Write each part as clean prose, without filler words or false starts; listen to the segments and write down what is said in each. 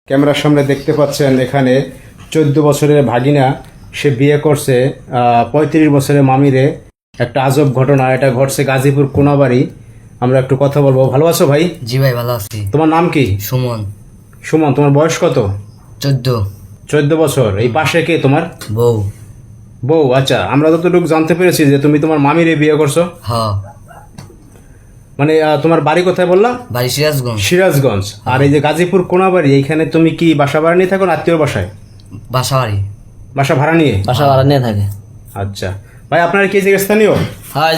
ক্যামেরার সামনে দেখতে পাচ্ছেন এখানে 14 বছরের ভাগিনা সে বিয়ে করছে 35 বছরের মামিরে। একটা আজব ঘটনা, এটা ঘটছে গাজীপুর কোনাবাড়ি। আমরা একটু কথা বলবো। ভালো আছো ভাই? জি ভাই ভালো আছি। তোমার নাম কি? সুমন। সুমন, তোমার বয়স কত? 14 বছর। এই পাশে কে তোমার? বউ। বউ, আচ্ছা। আমরা যতটুকু জানতে পেরেছি যে তুমি তোমার মামিরে বিয়ে করছো। হ্যাঁ। মানে তোমার বাড়ি কোথায় বললা? বাড়ি সিরাজগঞ্জ। সিরাজগঞ্জ। আর এই যে গাজীপুর কোনাবাড়ি, এইখানে তুমি কি বাসা ভাড়া নিয়ে থাকো না আত্মীয় বাসায়? বাসাবাড়ি। বাসা ভাড়া নিয়ে? বাসা ভাড়া নিয়ে থাকে। আচ্ছা ভাই, আপনার কি যে স্থানীয়? হ্যাঁ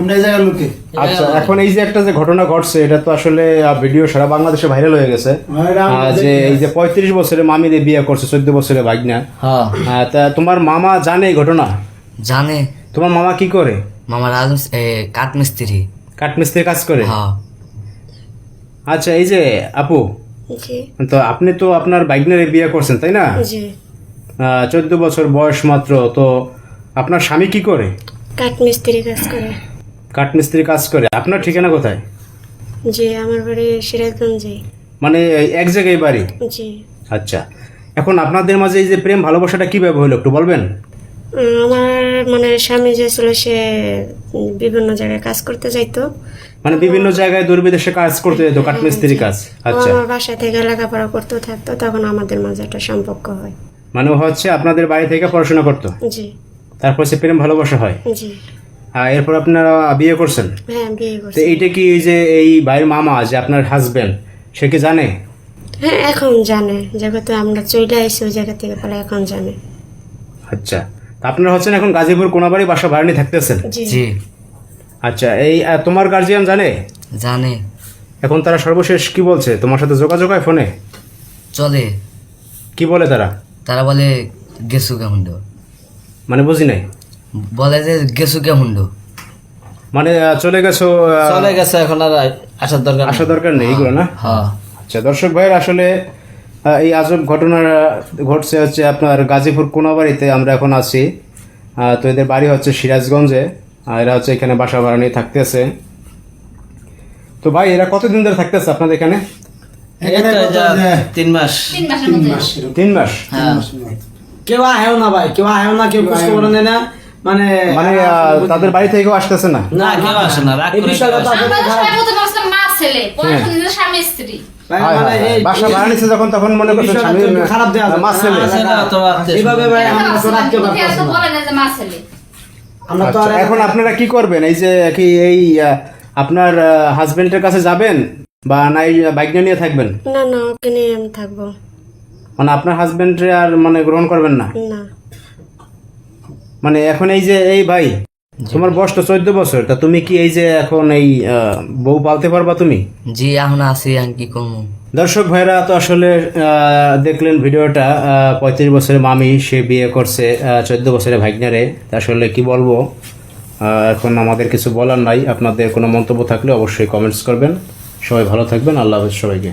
আমরা এই জায়গার লোকে। আচ্ছা, এখন এই যে একটা যে ঘটনা ঘটছে, এটা তো আসলে ভিডিও সারা বাংলাদেশে ভাইরাল হয়ে গেছে। যে এই যে 35 বছরের মামিরে বিয়ে করছে 14 বছরের ভাগনা। হ্যাঁ। তা তোমার মামা জানে এই ঘটনা? জানে। তোমার মামা কি করে? মামা কাঠমিস্ত্রি। কাঠমিস্ত্রির কাজ করে? হ্যাঁ। আচ্ছা, এই যে আপু, জি তো আপনি তো আপনার ভাগনারে বিয়ে করছেন তাই না? জি 14 বছর বয়স মাত্র। তো আপনার স্বামী কি করে? কাঠমিস্ত্রি কাজ করে। কাঠমিস্ত্রি কাজ করে। আপনার ঠিকানা কোথায়? জি আমার বাড়ি সিরাজগঞ্জে। মানে এক জায়গায় বাড়ি? জি আচ্ছা, এখন আপনাদের মাঝে এই যে প্রেম ভালোবাসাটা কিভাবে হলো একটু বলবেন? আমার মানে স্বামী যে ছিল সে বিভিন্ন জায়গায় কাজ করতে যাইতো। মানে বিভিন্ন জায়গায় দূরবিদেশে কাজ করতে যেত, কাঠমিস্ত্রি কাজ। আচ্ছা, আমার বাসা থেকে লেখাপড়া করতে থাকতো, তখন আমাদের মাঝে একটা সম্পর্ক হয়। মানে ও হচ্ছে আপনাদের বাড়ি থেকে পড়াশোনা করতো, জি তারপর সে প্রেম ভালোবাসা হয়। জি আর এরপর আপনারা বিয়ে করছেন। হ্যাঁ বিয়ে তো করছি। এইটা কি এই যে এই ভাইয়ের মামা যে আপনার হাজবেন্ড, সে কি জানে? হ্যাঁ এখন জানে, যেহেতু আমরা চলে আসি ওই জায়গা থেকে পরে এখন জানে। আচ্ছা, তা আপনারা হচ্ছেন এখন গাজীপুর কোনাবাড়ি বাসা ভাড়া নিয়ে থাকতেছেন? জি জি আচ্ছা, এই তোমার গার্জিয়ান জানে? জানে। এখন তারা সর্বশেষ কি বলছে? তোমার সাথে যোগাযোগ হয় ফোনে? চলে। কি বলে তারা? তারা বলে গেছু কেমন। মানে বুঝি নাই। বলে যে গেছু কেমন। মানে চলে গেছো? চলে গেছে, এখন আর আসার দরকার নেই। আসা দরকার নেই এগুলো না? হ্যাঁ। আচ্ছা দর্শক ভাইয়ের, আসলে এই আজব ঘটনা ঘটছে হচ্ছে আপনার গাজীপুর কোনাবাড়িতে। আমরা এখন আছি। তো এদের বাড়ি হচ্ছে সিরাজগঞ্জে, আর এরা হচ্ছে এখানে বাসা ভাড়া নিয়ে থাকতেছে। তো ভাই, এরা কতদিন ধরে থাকতেছে আপনাদের এখানে? এখানে এই তো কত যে 3 মাস। 3 মাস। হ্যাঁ। কেউ আহেও না ভাই, কেউ আহেও না, কেউ খোঁজ খবর নেয় না। মানে মানে তাদের বাড়ি থেকেও আসতেছে না? না, কেউ আসে না, রাগ এই করে বিষয়টা তো কেউ আসে না। আপনাদের আমরা খারাপ। সবাই প্রথমে আসলাম মা ছেলে, পরে হ্যাঁ। শুনি যে স্বামী স্ত্রী। ভাই, হয়, মানে হয়, হয়। এই বাসা ভাড়া নিচ্ছে যখন, তখন মনে করছে বিষয়টা স্বামী একটু খারাপ দেওয়া যায়। মাছ ছেলে। আছে না, তো আত্মীয় এইভাবে ভাই আমরা তো রাখতে এত পারতাম না। বলে না যে মা ছেলে। আমরা তো আচ্ছা, আর এখন আপনারা কি করবেন? এই যে কি এই আপনার হাজবেন্ডের কাছে যাবেন বা নাই বাইক নিয়ে থাকবেন? না না ওকে নিয়ে আমি থাকবো মানে আপনার হাজবেন্ডে আর মানে গ্রহণ করবেন না? না। মানে এখন এই যে এই ভাই, তোমার বয়স তো 14 বছর, তা তুমি কি এই যে এখন এই বউ পালতে পারবা তুমি? জি এখন আছি, আমি কি করবো। দর্শক ভাইরা, তো আসলে দেখলেন ভিডিওটা। 35 বছরের মামি সে বিয়ে করছে 14 বছরের ভাগ্নারে। তা আসলে কি বলবো, এখন আমাদের কিছু বলার নাই। আপনাদের কোনো মন্তব্য থাকলে অবশ্যই কমেন্টস করবেন। সবাই ভালো থাকবেন। আল্লাহ হাফেজ সবাইকে।